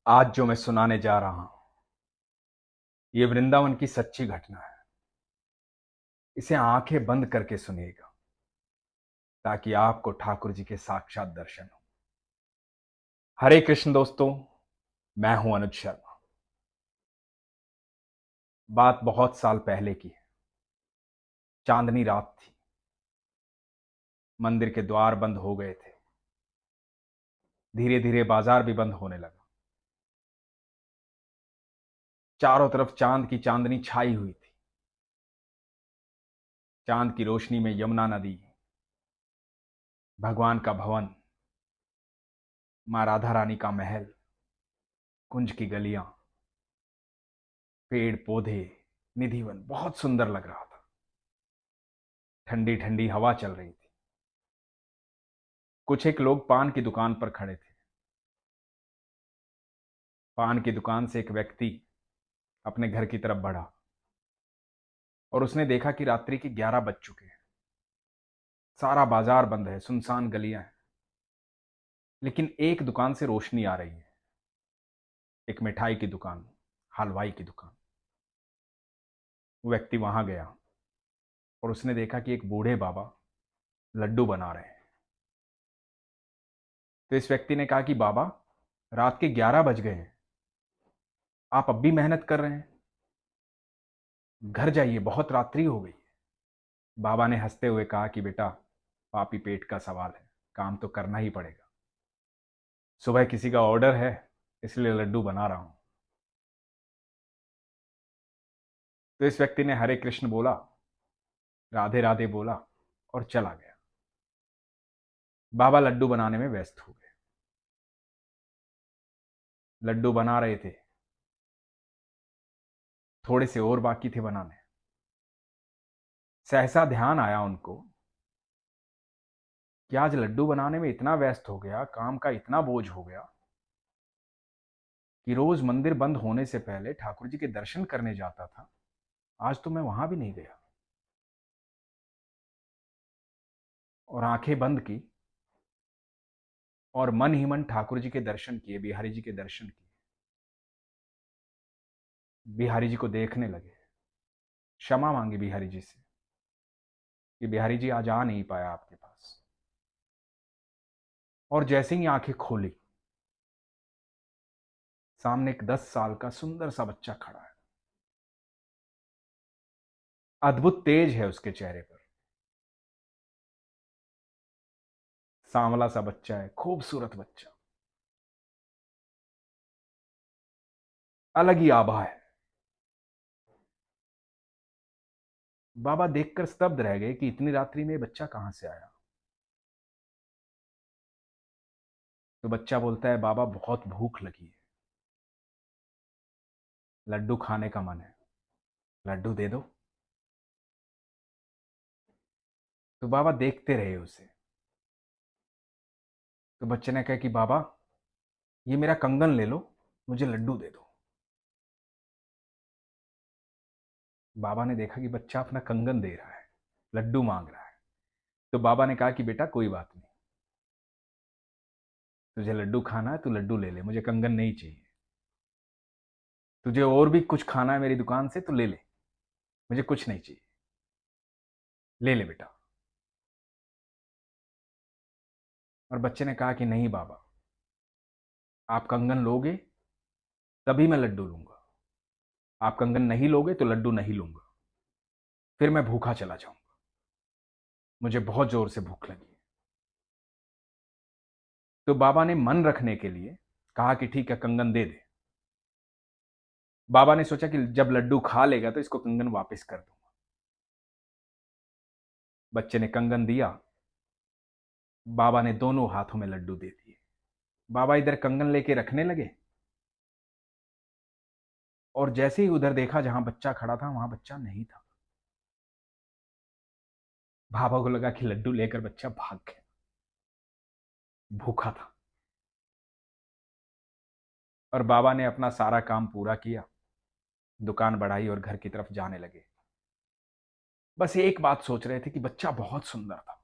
आज जो मैं सुनाने जा रहा हूं, ये वृंदावन की सच्ची घटना है। इसे आंखें बंद करके सुनिएगा ताकि आपको ठाकुर जी के साक्षात दर्शन हो। हरे कृष्ण दोस्तों, मैं हूं अनुज शर्मा। बात बहुत साल पहले की है। चांदनी रात थी। मंदिर के द्वार बंद हो गए थे। धीरे धीरे बाजार भी बंद होने लगा। चारों तरफ चांद की चांदनी छाई हुई थी। चांद की रोशनी में यमुना नदी, भगवान का भवन, मां राधा रानी का महल, कुंज की गलियां, पेड़ पौधे, निधिवन बहुत सुंदर लग रहा था। ठंडी ठंडी हवा चल रही थी। कुछ एक लोग पान की दुकान पर खड़े थे। पान की दुकान से एक व्यक्ति अपने घर की तरफ बढ़ा और उसने देखा कि रात्रि के 11 बज चुके हैं। सारा बाजार बंद है, सुनसान गलियां हैं, लेकिन एक दुकान से रोशनी आ रही है। एक मिठाई की दुकान, हलवाई की दुकान। वो व्यक्ति वहां गया और उसने देखा कि एक बूढ़े बाबा लड्डू बना रहे हैं। तो इस व्यक्ति ने कहा कि बाबा, रात के 11 बज गए हैं, आप अब भी मेहनत कर रहे हैं, घर जाइए, बहुत रात्रि हो गई। बाबा ने हंसते हुए कहा कि बेटा, पापी पेट का सवाल है, काम तो करना ही पड़ेगा। सुबह किसी का ऑर्डर है, इसलिए लड्डू बना रहा हूं। तो इस व्यक्ति ने हरे कृष्ण बोला, राधे राधे बोला और चला गया। बाबा लड्डू बनाने में व्यस्त हो गए। लड्डू बना रहे थे, थोड़े से और बाकी थे बनाने। सहसा ध्यान आया उनको कि आज लड्डू बनाने में इतना व्यस्त हो गया, काम का इतना बोझ हो गया कि रोज मंदिर बंद होने से पहले ठाकुर जी के दर्शन करने जाता था, आज तो मैं वहां भी नहीं गया। और आंखें बंद की और मन ही मन ठाकुर जी के दर्शन किए, बिहारी जी के दर्शन किए। बिहारी जी को देखने लगे, क्षमा मांगी बिहारी जी से कि बिहारी जी आज आ नहीं पाया आपके पास। और जैसे ही आंखें खोली, सामने एक 10 साल का सुंदर सा बच्चा खड़ा है। अद्भुत तेज है उसके चेहरे पर। सांवला सा बच्चा है, खूबसूरत बच्चा, अलग ही आभा है। बाबा देखकर स्तब्ध रह गए कि इतनी रात्रि में ये बच्चा कहां से आया। तो बच्चा बोलता है, बाबा बहुत भूख लगी है, लड्डू खाने का मन है, लड्डू दे दो। तो बाबा देखते रहे उसे। तो बच्चे ने कहा कि बाबा, ये मेरा कंगन ले लो, मुझे लड्डू दे दो। बाबा ने देखा कि बच्चा अपना कंगन दे रहा है, लड्डू मांग रहा है। तो बाबा ने कहा कि बेटा कोई बात नहीं, तुझे लड्डू खाना है तो लड्डू ले ले, मुझे कंगन नहीं चाहिए। तुझे और भी कुछ खाना है मेरी दुकान से तो ले ले, मुझे कुछ नहीं चाहिए, ले ले बेटा। और बच्चे ने कहा कि नहीं बाबा, आप कंगन लोगे तभी मैं लड्डू लूंगा, आप कंगन नहीं लोगे तो लड्डू नहीं लूंगा, फिर मैं भूखा चला जाऊंगा, मुझे बहुत जोर से भूख लगी है। तो बाबा ने मन रखने के लिए कहा कि ठीक है, कंगन दे दे। बाबा ने सोचा कि जब लड्डू खा लेगा तो इसको कंगन वापस कर दूंगा। बच्चे ने कंगन दिया, बाबा ने दोनों हाथों में लड्डू दे दिए। बाबा इधर कंगन लेके रखने लगे और जैसे ही उधर देखा जहां बच्चा खड़ा था, वहां बच्चा नहीं था। बाबा को लगा कि लड्डू लेकर बच्चा भाग गया, भूखा था। और बाबा ने अपना सारा काम पूरा किया, दुकान बढ़ाई और घर की तरफ जाने लगे। बस एक बात सोच रहे थे कि बच्चा बहुत सुंदर था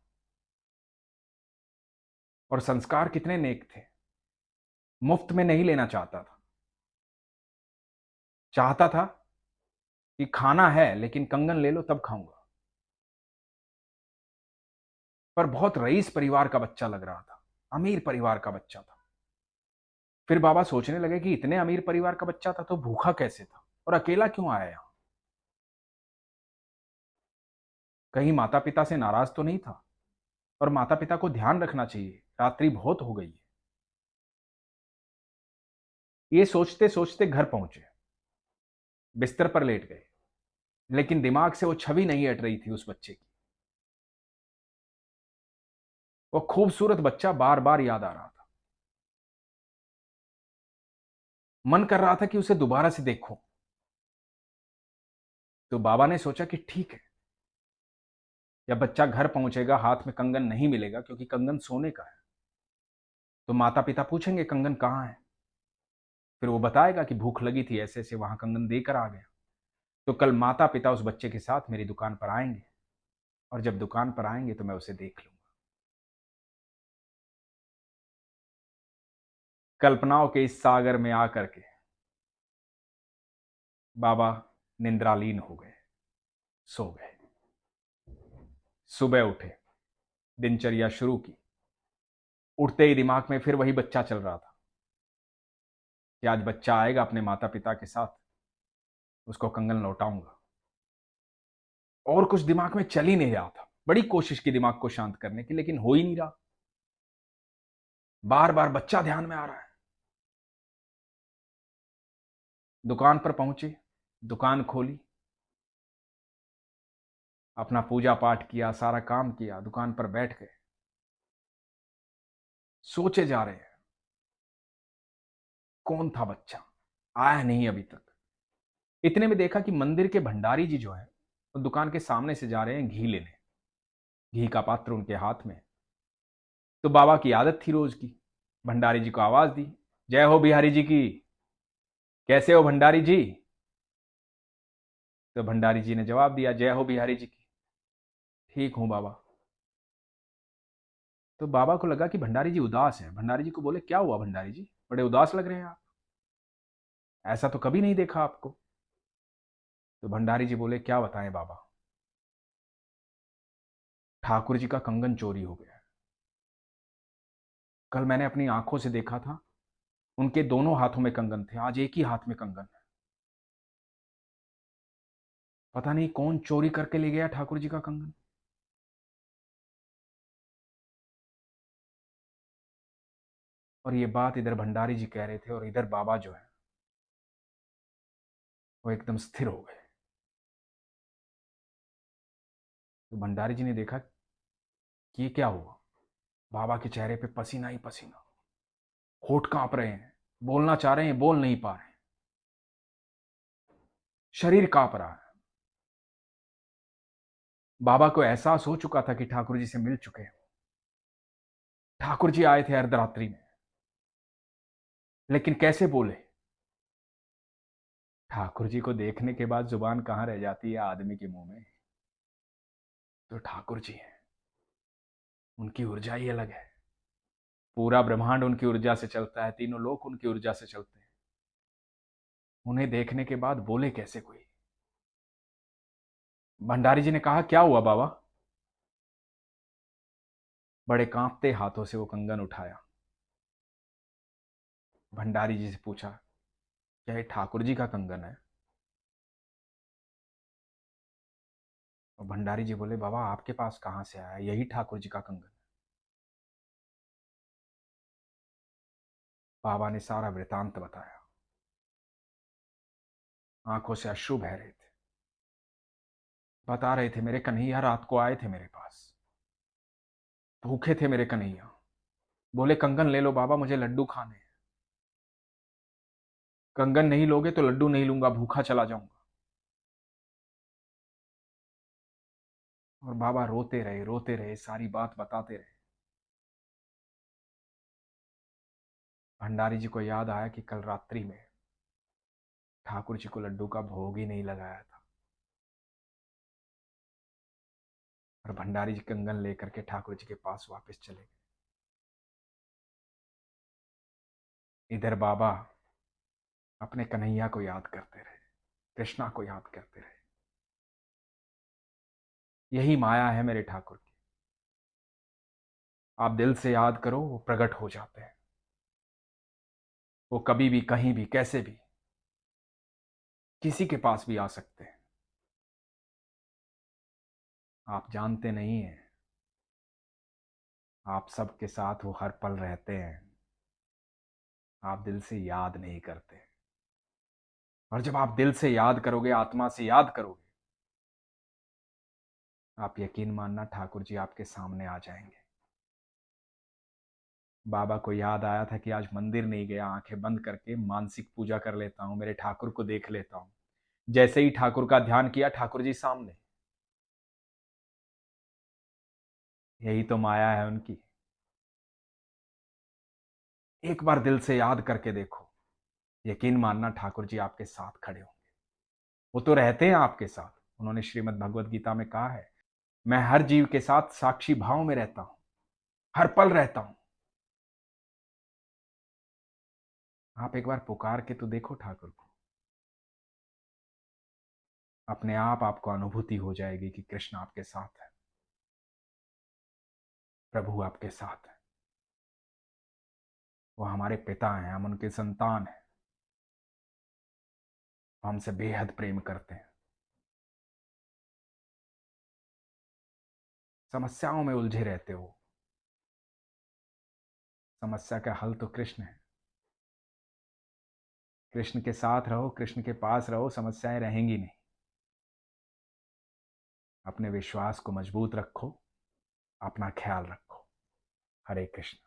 और संस्कार कितने नेक थे, मुफ्त में नहीं लेना चाहता था। चाहता था कि खाना है लेकिन कंगन ले लो तब खाऊंगा, पर बहुत रईस परिवार का बच्चा लग रहा था, अमीर परिवार का बच्चा था। फिर बाबा सोचने लगे कि इतने अमीर परिवार का बच्चा था तो भूखा कैसे था और अकेला क्यों आया यहां? कहीं माता पिता से नाराज तो नहीं था? और माता पिता को ध्यान रखना चाहिए, रात्रि बहुत हो गई है। ये सोचते सोचते घर पहुंचे, बिस्तर पर लेट गए, लेकिन दिमाग से वो छवि नहीं हट रही थी उस बच्चे की। वो खूबसूरत बच्चा बार बार याद आ रहा था। मन कर रहा था कि उसे दोबारा से देखूं। तो बाबा ने सोचा कि ठीक है, जब बच्चा घर पहुंचेगा हाथ में कंगन नहीं मिलेगा, क्योंकि कंगन सोने का है, तो माता पिता पूछेंगे कंगन कहाँ है। फिर वो बताएगा कि भूख लगी थी, ऐसे ऐसे वहां कंगन देकर आ गया। तो कल माता पिता उस बच्चे के साथ मेरी दुकान पर आएंगे, और जब दुकान पर आएंगे तो मैं उसे देख लूंगा। कल्पनाओं के इस सागर में आकर के बाबा निंद्रालीन हो गए, सो गए। सुबह उठे, दिनचर्या शुरू की। उठते ही दिमाग में फिर वही बच्चा चल रहा था कि आज बच्चा आएगा अपने माता पिता के साथ, उसको कंगन लौटाऊंगा। और कुछ दिमाग में चल ही नहीं रहा था। बड़ी कोशिश की दिमाग को शांत करने की, लेकिन हो ही नहीं रहा। बार बार बच्चा ध्यान में आ रहा है। दुकान पर पहुंचे, दुकान खोली, अपना पूजा पाठ किया, सारा काम किया, दुकान पर बैठ गए, सोचे जा रहे हैं कौन था बच्चा, आया नहीं अभी तक। इतने में देखा कि मंदिर के भंडारी जी जो है वो दुकान के सामने से जा रहे हैं घी लेने। घी का पात्र उनके हाथ में। तो बाबा की आदत थी रोज की, भंडारी जी को आवाज दी, जय हो बिहारी जी की, कैसे हो भंडारी जी? तो भंडारी जी ने जवाब दिया, जय हो बिहारी जी की, ठीक हूं बाबा। तो बाबा को लगा कि भंडारी जी उदास हैं। भंडारी जी को बोले, क्या हुआ भंडारी जी, बड़े उदास लग रहे हैं आप, ऐसा तो कभी नहीं देखा आपको। तो भंडारी जी बोले, क्या बताएं बाबा, ठाकुर जी का कंगन चोरी हो गया है। कल मैंने अपनी आंखों से देखा था, उनके दोनों हाथों में कंगन थे, आज एक ही हाथ में कंगन है। पता नहीं कौन चोरी करके ले गया ठाकुर जी का कंगन। और ये बात इधर भंडारी जी कह रहे थे, और इधर बाबा जो है वो एकदम स्थिर हो गए। तो भंडारी जी ने देखा कि ये क्या हुआ। बाबा के चेहरे पे पसीना ही पसीना, होठ कांप रहे हैं, बोलना चाह रहे हैं, बोल नहीं पा रहे हैं, शरीर कांप रहा है। बाबा को एहसास हो चुका था कि ठाकुर जी से मिल चुके हैं। ठाकुर जी आए थे अर्धरात्रि में, लेकिन कैसे बोले? ठाकुर जी को देखने के बाद जुबान कहां रह जाती है आदमी के मुंह में। तो ठाकुर जी हैं, उनकी ऊर्जा ही अलग है। पूरा ब्रह्मांड उनकी ऊर्जा से चलता है, तीनों लोक उनकी ऊर्जा से चलते हैं। उन्हें देखने के बाद बोले कैसे कोई? भंडारी जी ने कहा, क्या हुआ बाबा? बड़े कांपते हाथों से वो कंगन उठाया, भंडारी जी से पूछा, क्या ये ठाकुर जी का कंगन है? और भंडारी जी बोले, बाबा आपके पास कहां से आया, यही ठाकुर जी का कंगन है। बाबा ने सारा वृतांत बताया, आंखों से अश्रु बह रहे थे। बता रहे थे, मेरे कन्हैया रात को आए थे मेरे पास, भूखे थे मेरे कन्हैया, बोले कंगन ले लो बाबा, मुझे लड्डू खाने हैं। कंगन नहीं लोगे तो लड्डू नहीं लूंगा, भूखा चला जाऊंगा। और बाबा रोते रहे, सारी बात बताते रहे। भंडारी जी को याद आया कि कल रात्रि में ठाकुर जी को लड्डू का भोग ही नहीं लगाया था। और भंडारी जी कंगन लेकर के ठाकुर जी के पास वापस चले गए। इधर बाबा अपने कन्हैया को याद करते रहे। कृष्णा को याद करते रहे। यही माया है मेरे ठाकुर की। आप दिल से याद करो, वो प्रकट हो जाते हैं। वो कभी भी, कहीं भी, कैसे भी, किसी के पास भी आ सकते हैं। आप जानते नहीं हैं, आप सबके साथ वो हर पल रहते हैं। आप दिल से याद नहीं करते। और जब आप दिल से याद करोगे, आत्मा से याद करोगे, आप यकीन मानना ठाकुर जी आपके सामने आ जाएंगे। बाबा को याद आया था कि आज मंदिर नहीं गया, आंखें बंद करके मानसिक पूजा कर लेता हूं, मेरे ठाकुर को देख लेता हूं। जैसे ही ठाकुर का ध्यान किया, ठाकुर जी सामने। यही तो माया है उनकी। एक बार दिल से याद करके देखो, यकीन मानना ठाकुर जी आपके साथ खड़े होंगे। वो तो रहते हैं आपके साथ। उन्होंने श्रीमद् भगवत गीता में कहा है, मैं हर जीव के साथ साक्षी भाव में रहता हूं, हर पल रहता हूं। आप एक बार पुकार के तो देखो ठाकुर को। अपने आप आपको अनुभूति हो जाएगी कि कृष्ण आपके साथ है, प्रभु आपके साथ है। वो हमारे पिता हैं, हम उनके संतान हैं। वो हमसे बेहद प्रेम करते हैं। समस्याओं में उलझे रहते हो, समस्या का हल तो कृष्ण है। कृष्ण के साथ रहो, कृष्ण के पास रहो, समस्याएं रहेंगी नहीं। अपने विश्वास को मजबूत रखो, अपना ख्याल रखो। हरे कृष्ण।